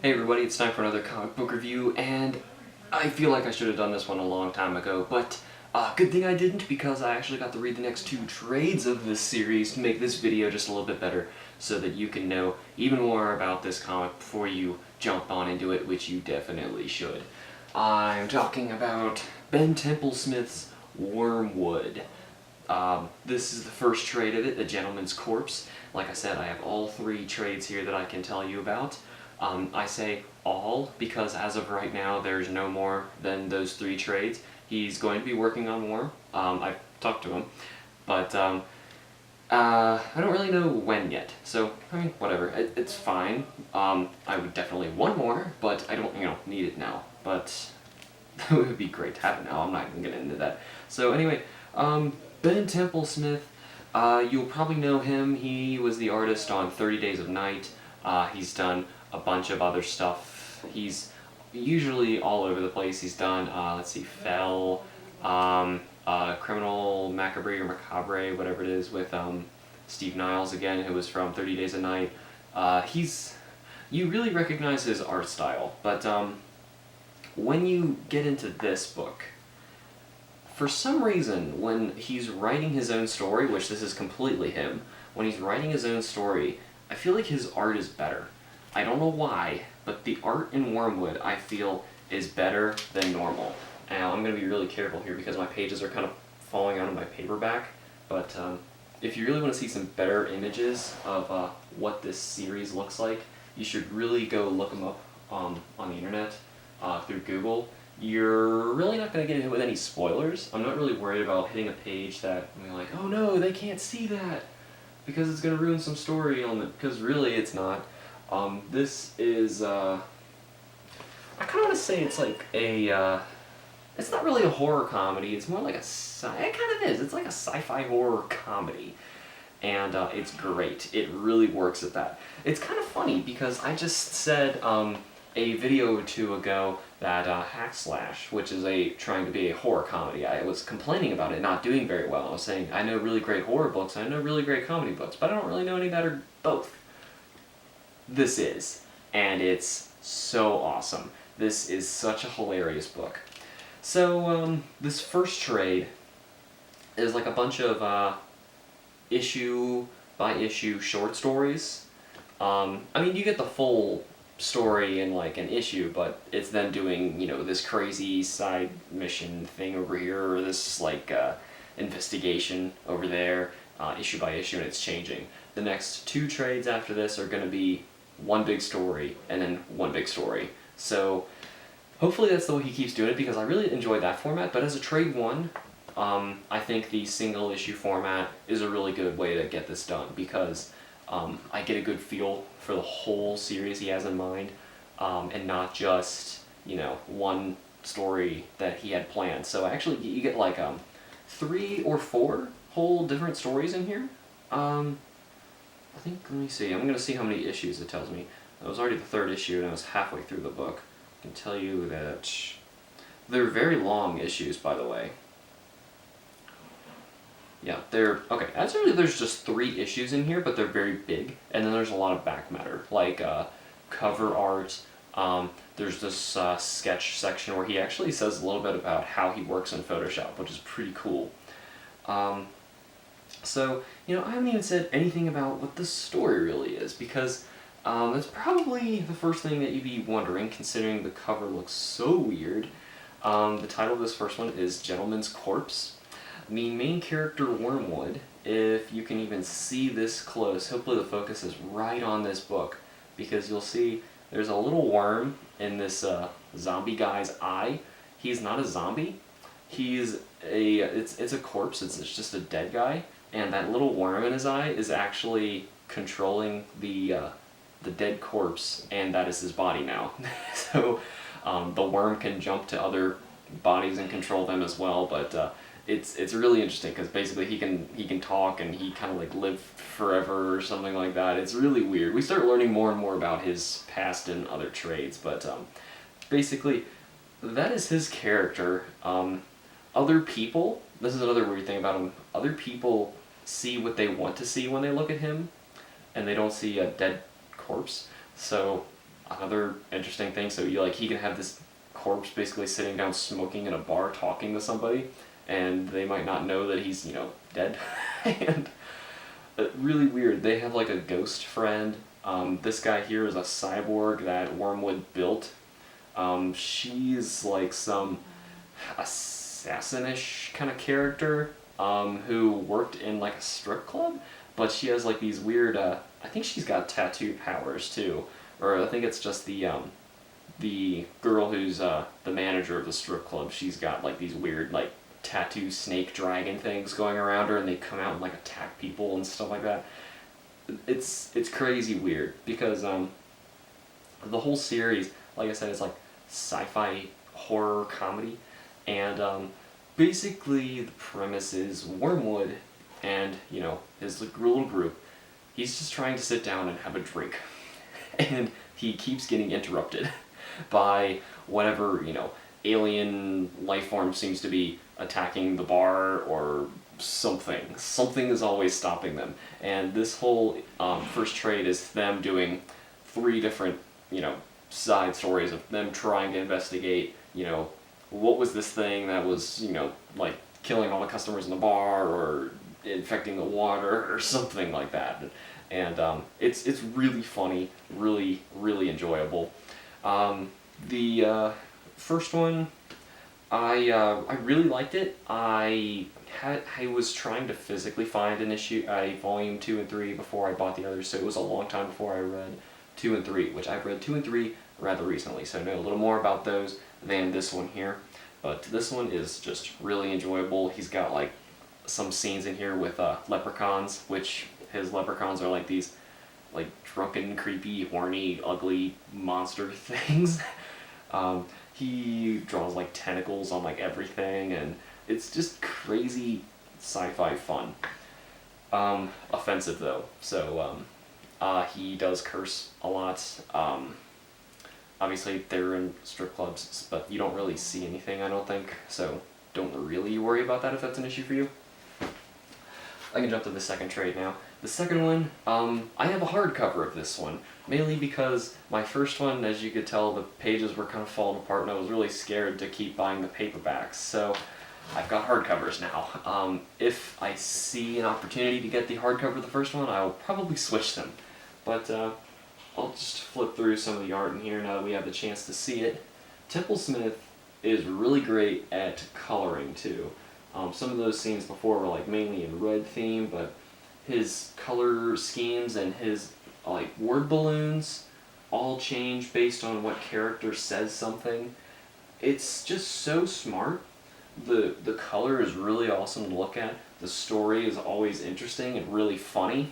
Hey everybody, it's time for another comic book review, and I feel like I should have done this one a long time ago, but good thing I didn't, because I actually got to read the next two trades of this series to make this video just a little bit better, so that you can know even more about this comic before you jump on into it, which you definitely should. I'm talking about Ben Templesmith's Wormwood. This is the first trade of it, The Gentleman's Corpse. Like I said, I have all three trades here that I can tell you about. I say all because as of right now there's no more than those three trades. He's going to be working on more. I've talked to him, but I don't really know when yet. So, I mean, whatever. It's fine. I would definitely want more, but I don't, need it now. But it would be great to have it now. I'm not even going to get into that. So anyway, Ben Templesmith, you'll probably know him. He was the artist on 30 Days of Night. He's done a bunch of other stuff. He's usually all over the place. He's done, let's see, Fell, Criminal Macabre or Macabre, whatever it is, with Steve Niles again, who was from 30 Days of Night. You really recognize his art style, but when you get into this book, for some reason, when he's writing his own story, which this is completely him, when he's writing his own story, I feel like his art is better. I don't know why, but the art in Wormwood, I feel, is better than normal. Now, I'm going to be really careful here because my pages are kind of falling out of my paperback, but if you really want to see some better images of what this series looks like, you should really go look them up on the internet through Google. You're really not going to get hit with any spoilers. I'm not really worried about hitting a page that I'm like, oh no, they can't see that, because it's going to ruin some story on it, because really it's not. This is, I kind of want to say it's like a, it's not really a horror comedy, it's more like it kind of is, it's like a sci-fi horror comedy. And it's great. It really works at that. It's kind of funny because I just said a video or two ago that Hack Slash, which is trying to be a horror comedy, I was complaining about it not doing very well. I was saying, I know really great horror books, I know really great comedy books, but I don't really know any that are both. This is, and it's so awesome. This is such a hilarious book. So, this first trade is like a bunch of issue by issue short stories. I mean, you get the full story in like an issue, but it's them doing, this crazy side mission thing over here, or this like investigation over there, issue by issue, and it's changing. The next two trades after this are going to be one big story and then one big story. So hopefully that's the way he keeps doing it, because I really enjoyed that format. But as a trade one, I think the single issue format is a really good way to get this done, because I get a good feel for the whole series he has in mind, and not just, one story that he had planned. So actually you get like 3 or 4 whole different stories in here. I think, let me see, I'm going to see how many issues it tells me. It was already the 3rd issue and I was halfway through the book. I can tell you that they're very long issues, by the way. Yeah, okay, actually there's just 3 issues in here, but they're very big, and then there's a lot of back matter, like cover art. There's this sketch section where he actually says a little bit about how he works in Photoshop, which is pretty cool. So, I haven't even said anything about what the story really is, because that's probably the first thing that you'd be wondering, considering the cover looks so weird. The title of this first one is Gentleman's Corpse. The main character, Wormwood, if you can even see this close, hopefully the focus is right on this book, because you'll see there's a little worm in this zombie guy's eye. He's not a zombie. He's it's a corpse, it's just a dead guy, and that little worm in his eye is actually controlling the dead corpse, and that is his body now. So the worm can jump to other bodies and control them as well, but it's really interesting, because basically he can talk, and he kind of like live forever or something like that. It's really weird. We start learning more and more about his past and other trades, but basically that is his character. Other people, this is another weird thing about him, other people see what they want to see when they look at him, and they don't see a dead corpse. So another interesting thing. So he can have this corpse basically sitting down smoking in a bar talking to somebody, and they might not know that he's dead. And really weird. They have like a ghost friend. This guy here is a cyborg that Wormwood built. She's like some assassin-ish kind of character who worked in like a strip club, but she has like these weird. I think she's got tattoo powers too, or I think it's just the girl who's the manager of the strip club. She's got like these weird like tattoo snake dragon things going around her, and they come out and like attack people and stuff like that. It's crazy weird because the whole series, like I said, is like sci-fi horror comedy, and basically the premise is Wormwood and his little group. He's just trying to sit down and have a drink, and he keeps getting interrupted by whatever alien life form seems to be attacking the bar or something. Something is always stopping them. And this whole first trade is them doing 3 different, side stories of them trying to investigate, what was this thing that was, like killing all the customers in the bar or infecting the water or something like that. And it's really funny, really, really enjoyable. The first one, I really liked it. I was trying to physically find a volume 2 and 3 before I bought the others, so it was a long time before I read 2 and 3, which I've read 2 and 3 rather recently, so I know a little more about those than this one here. But this one is just really enjoyable. He's got like some scenes in here with leprechauns, which his leprechauns are like these like drunken, creepy, horny, ugly monster things. He draws like tentacles on like everything, and it's just crazy sci-fi fun. Offensive though, so he does curse a lot. Obviously they're in strip clubs, but you don't really see anything, I don't think, so don't really worry about that if that's an issue for you. I can jump to the second trade now. The second one, I have a hardcover of this one, mainly because my first one, as you could tell, the pages were kind of falling apart, and I was really scared to keep buying the paperbacks, so I've got hardcovers now. If I see an opportunity to get the hardcover of the first one, I'll probably switch them. But I'll just flip through some of the art in here now that we have the chance to see it. Templesmith is really great at coloring too. Some of those scenes before were like mainly in red theme, but his color schemes and his like word balloons all change based on what character says something. It's just so smart. The color is really awesome to look at. The story is always interesting and really funny.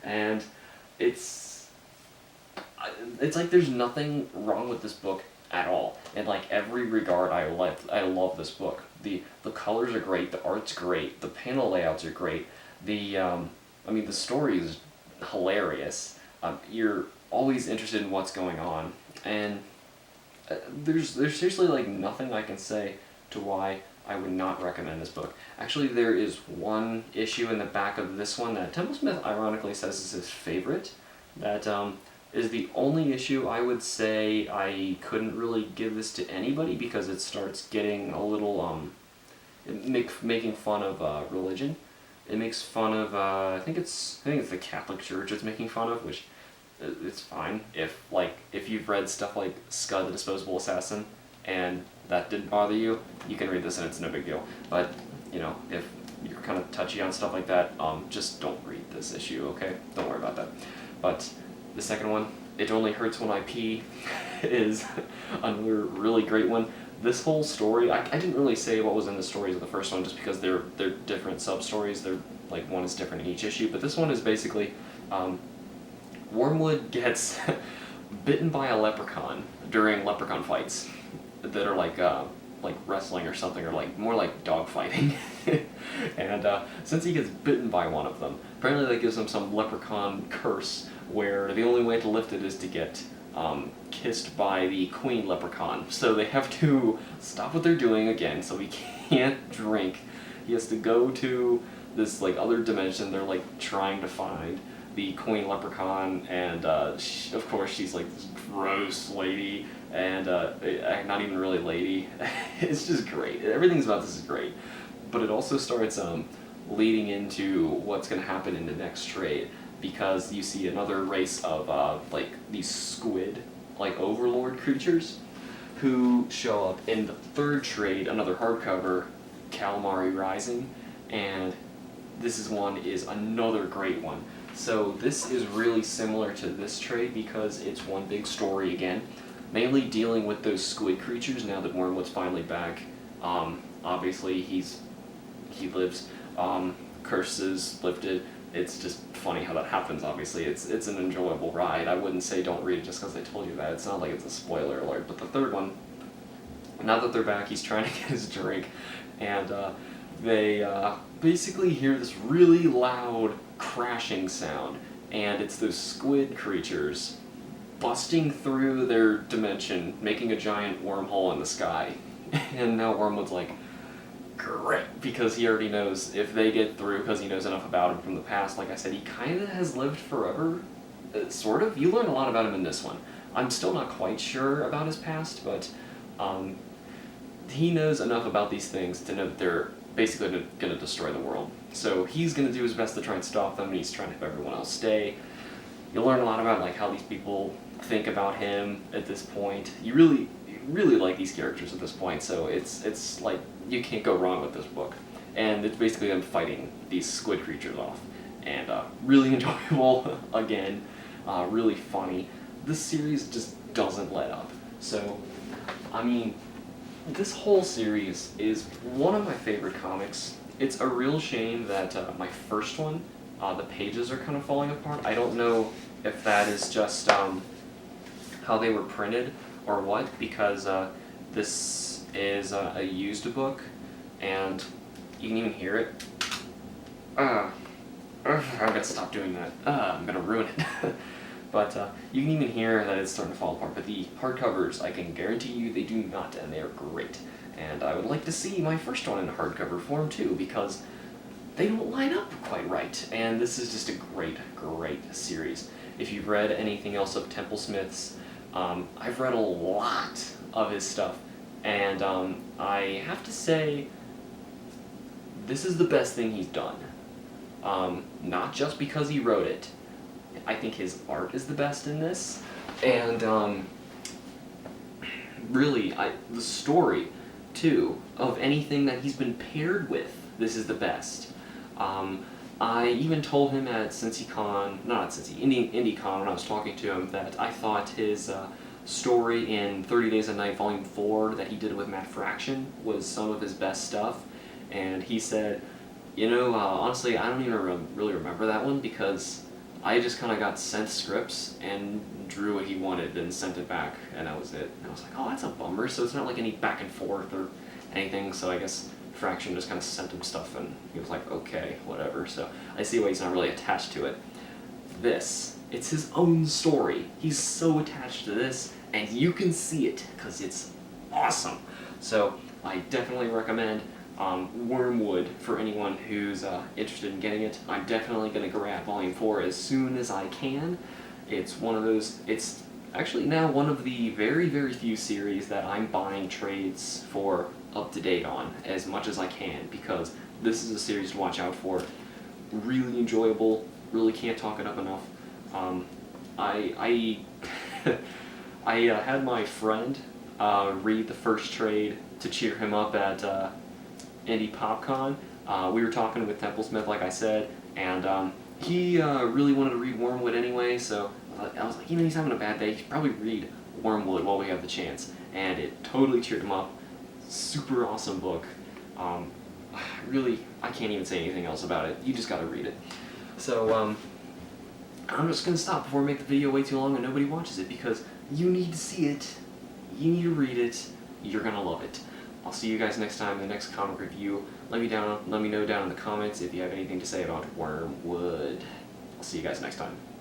And it's like there's nothing wrong with this book at all. In like every regard, I love this book. The colors are great, the art's great, the panel layouts are great. The story is hilarious. You're always interested in what's going on, and there's seriously like nothing I can say to why I would not recommend this book. Actually, there is one issue in the back of this one that Templesmith ironically says is his favorite. That is the only issue I would say I couldn't really give this to anybody because it starts getting a little making fun of religion. It makes fun of I think it's the Catholic Church it's making fun of, which it's fine if you've read stuff like Scud the Disposable Assassin and that didn't bother you, you can read this and it's no big deal. But if you're kind of touchy on stuff like that, just don't read this issue, okay? Don't worry about that. But the second one, It Only Hurts When I Pee, is another really great one. This whole story, I didn't really say what was in the stories of the first one just because they're different sub-stories. They're like one is different in each issue, but this one is basically Wormwood gets bitten by a leprechaun during leprechaun fights that are like wrestling or something, or like more like dog fighting. And since he gets bitten by one of them, apparently that gives him some leprechaun curse where the only way to lift it is to get kissed by the queen leprechaun. So they have to stop what they're doing again, so he can't drink. He has to go to this like other dimension they're like trying to find, the Queen Leprechaun, and of course she's like this gross lady, and not even really lady. It's just great. Everything's about this is great, but it also starts leading into what's going to happen in the next trade, because you see another race of like these squid, like overlord creatures, who show up in the third trade, another hardcover, Calamari Rising, and this is another great one. So this is really similar to this trade because it's one big story again, mainly dealing with those squid creatures now that Wormwood's finally back. Obviously he lives, curses lifted. It's just funny how that happens, obviously. It's an enjoyable ride. I wouldn't say don't read it just because I told you that. It's not like it's a spoiler alert. But the third one, now that they're back, he's trying to get his drink, and they basically hear this really loud crashing sound, and it's those squid creatures busting through their dimension, making a giant wormhole in the sky. And now Wormwood's like, great, because he already knows if they get through, because he knows enough about him from the past. Like I said, he kind of has lived forever, sort of. You learn a lot about him in this one. I'm still not quite sure about his past, but he knows enough about these things to know that they're basically going to destroy the world. So he's going to do his best to try and stop them, and he's trying to have everyone else stay. You'll learn a lot about like how these people think about him at this point. You really like these characters at this point, so it's like you can't go wrong with this book. And it's basically them fighting these squid creatures off, and really enjoyable again, really funny. This series just doesn't let up. So, I mean, this whole series is one of my favorite comics. It's a real shame that my first one, the pages are kind of falling apart. I don't know if that is just how they were printed or what, because this is a used book, and you can even hear it. I'm gonna stop doing that. I'm gonna ruin it. But you can even hear that it's starting to fall apart. But the hardcovers, I can guarantee you, they do not, and they are great. And I would like to see my first one in hardcover form too, because they don't line up quite right. And this is just a great, great series. If you've read anything else of Templesmith's, I've read a lot of his stuff, and I have to say, this is the best thing he's done. Not just because he wrote it. I think his art is the best in this, and really, the story, too, of anything that he's been paired with, this is the best. I even told him at IndieCon when I was talking to him, that I thought his story in 30 Days a Night Volume 4 that he did with Matt Fraction was some of his best stuff, and he said, you know, honestly, I don't even really remember that one, because I just kind of got sent scripts and drew what he wanted and sent it back, and that was it. And I was like, oh, that's a bummer. So it's not like any back and forth or anything, so I guess Fraction just kind of sent him stuff, and he was like, okay, whatever. So I see why he's not really attached to it. It's his own story. He's so attached to this, and you can see it, because it's awesome. So I definitely recommend Wormwood for anyone who's interested in getting it. I'm definitely going to grab Volume 4 as soon as I can. It's one of those, it's actually now one of the very, very few series that I'm buying trades for up to date on as much as I can, because this is a series to watch out for. Really enjoyable, really can't talk it up enough. I had my friend read the first trade to cheer him up at Indie PopCon. We were talking with Templesmith, like I said, and he really wanted to read Wormwood anyway, so I was like, you know, he's having a bad day, he should probably read Wormwood while we have the chance. And it totally cheered him up. Super awesome book. Really, I can't even say anything else about it. You just gotta read it. So, I'm just gonna stop before I make the video way too long and nobody watches it, because you need to see it, you need to read it, you're gonna love it. I'll see you guys next time in the next comic review. Let me know down in the comments if you have anything to say about Wormwood. I'll see you guys next time.